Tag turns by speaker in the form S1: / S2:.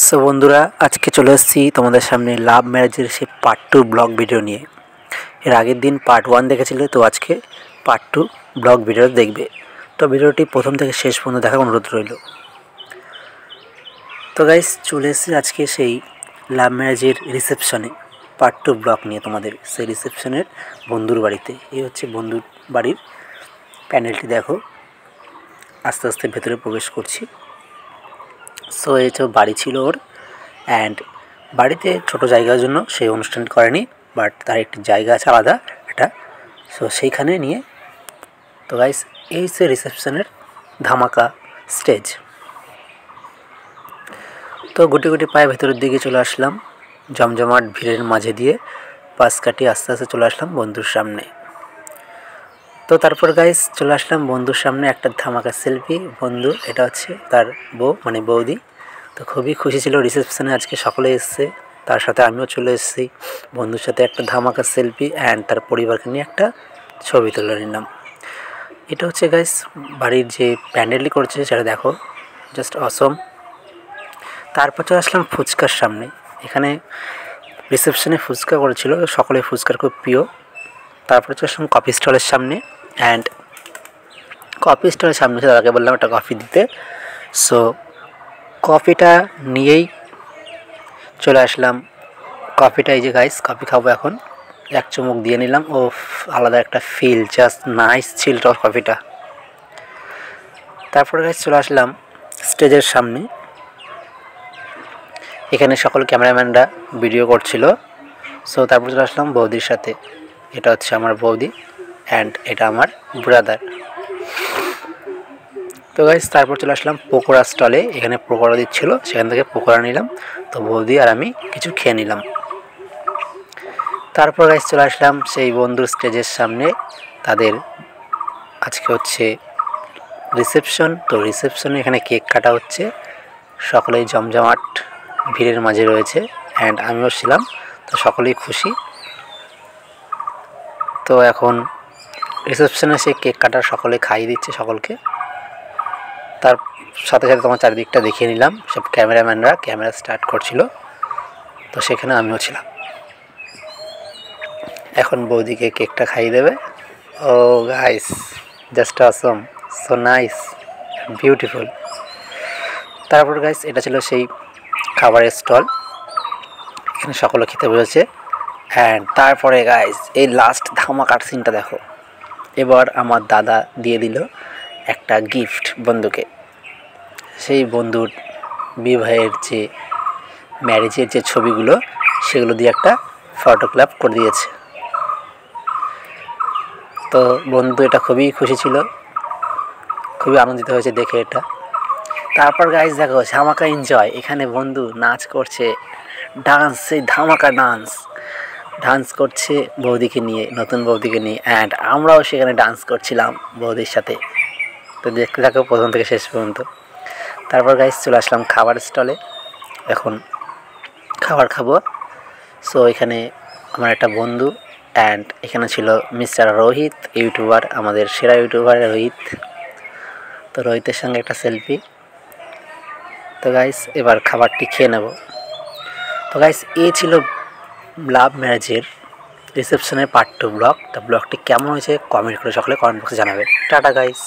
S1: So বন্ধুরা, আজকে চলে এসেছি তোমাদের সামনে লাভ ম্যারেজের সেই পার্ট 2 ব্লগ ভিডিও নিয়ে। এর আগের দিন পার্ট 1 দেখেছিলে, তো আজকে পার্ট 2 ব্লগ ভিডিও দেখবে। তো ভিডিওটি প্রথম থেকে শেষ পর্যন্ত দেখার অনুরোধ রইল। তো গাইস, চলে এসেছি আজকে সেই লাভ ম্যারেজের রিসেপশনে পার্ট 2 ব্লগ নিয়ে তোমাদের। সেই রিসেপশনের বন্ধুর বাড়িতে, এই হচ্ছে বন্ধুর বাড়ির প্যানেলটি দেখো। আস্তে আস্তে ভেতরে প্রবেশ করছি। সো এই তো বাড়ি ছিল ওর, অ্যান্ড বাড়িতে ছোট জায়গার জন্য সেই অনুষ্ঠান করেনি, বাট তার একটি জায়গা আছে আলাদা এটা, সো সেইখানে নিয়ে। তো গাইস, এই সে রিসেপশনের ধামাকা স্টেজ। তো গুটি গুটি পায়ে ভেতরের দিকে চলে আসলাম, জমজমাট ভিড়ের মাঝে দিয়ে পাশ কাটিয়ে আস্তে আস্তে চলে আসলাম বন্ধুর সামনে। তো তারপর গাইস চলে আসলাম বন্ধুর সামনে, একটা ধামাকা সেলফি। বন্ধু, এটা হচ্ছে তার বউ, মানে বৌদি। তো খুবই খুশি ছিল, রিসেপশনে আজকে সকলে এসেছে, তার সাথে আমিও চলে এসেছি। বন্ধুর সাথে একটা ধামাকা সেলফি অ্যান্ড তার পরিবারকে নিয়ে একটা ছবি তুলে নিলাম। এটা হচ্ছে গাইস বাড়ির যে প্যান্ডেলটি করছে সেটা দেখো, জাস্ট অসম। তারপর চলে আসলাম ফুচকার সামনে। এখানে রিসেপশনে ফুচকা করেছিল, সকলে ফুচকার খুব প্রিয়। তারপরে চলে আসলাম কফি স্টলের সামনে, অ্যান্ড কফি স্টলের সামনে তাকে বললাম একটা কফি দিতে। সো কফিটা নিয়েই চলে আসলাম। কফিটা এই যে গাইস, কফি খাবো এখন। এক চুমুক দিয়ে নিলাম, ও আলাদা একটা ফিল, জাস্ট নাইস ছিল কফিটা। তারপরে গাইস চলে আসলাম স্টেজের সামনে। এখানে সকল ক্যামেরাম্যানরা ভিডিও করছিল। সো তারপর চলে আসলাম বৌদির সাথে। এটা হচ্ছে আমার বৌদি অ্যান্ড এটা আমার ব্রাদার। তো গাইস তারপর চলে আসলাম পকোড়া স্টলে। এখানে পকোড়া দিচ্ছিলো, সেখান থেকে পকোড়া নিলাম। তো বৌদি আর আমি কিছু খেয়ে নিলাম। তারপর গাইস চলে আসলাম সেই বন্ধুর স্টেজের সামনে। তাদের আজকে হচ্ছে রিসেপশন। তো রিসেপশনে এখানে কেক কাটা হচ্ছে, সকলেই জমজমাট ভিড়ের মাঝে রয়েছে, অ্যান্ড আমিও ছিলাম। তো সকলেই খুশি। তো এখন রিসেপশনে সেই কেক কাটা সকলে খাইয়ে দিচ্ছে সকলকে। তার সাথে সাথে তোমার চারিদিকটা দেখিয়ে নিলাম, সব ক্যামেরাম্যানরা ক্যামেরা স্টার্ট করছিল, তো সেখানে আমিও ছিলাম। এখন বৌদিকে কেকটা খাইয়ে দেবে। Oh guys, just awesome, so nice, beautiful. তারপর গাইস এটা ছিল সেই খাবারের স্টল, এখানে সকলে খেতে বসেছে। অ্যান্ড তারপরে গাইস এই লাস্ট ধামাকার সিনটা দেখো। এবার আমার দাদা দিয়ে দিল একটা গিফট বন্ধুকে। সেই বন্ধুর বিবাহের যে ম্যারেজের যে ছবিগুলো, সেগুলো দিয়ে একটা ফটোগ্রাফ করে দিয়েছে। তো বন্ধু এটা খুবই খুশি ছিল, খুবই আনন্দিত হয়েছে দেখে এটা। তারপর গাইস দেখো ধামাকা এনজয়, এখানে বন্ধু নাচ করছে, ডান্স, সেই ধামাকা ডান্স করছে বৌদিকে নিয়ে, নতুন বৌদিকে নিয়ে, অ্যান্ড আমরাও সেখানে ডান্স করছিলাম বৌদির সাথে। তো দেখতে থাকো প্রথম থেকে শেষ পর্যন্ত। তারপর গাইস চলে আসলাম খাবার স্টলে, এখন খাবার খাবো। সো এখানে আমার একটা বন্ধু, অ্যান্ড এখানে ছিল মিস্টার রোহিত, ইউটিউবার, আমাদের সেরা ইউটিউবার রোহিত। তো রোহিতের সঙ্গে একটা সেলফি। তো গাইস এবার খাবারটি খেয়ে নেব। তো গাইস এই ছিল লাভ ম্যারেজের রিসেপশনের পার্ট 2 ব্লগ। তো ব্লগটি কেমন হয়েছে কমেন্ট করে সকলে কমেন্ট বক্সে জানাবে। Tata guys.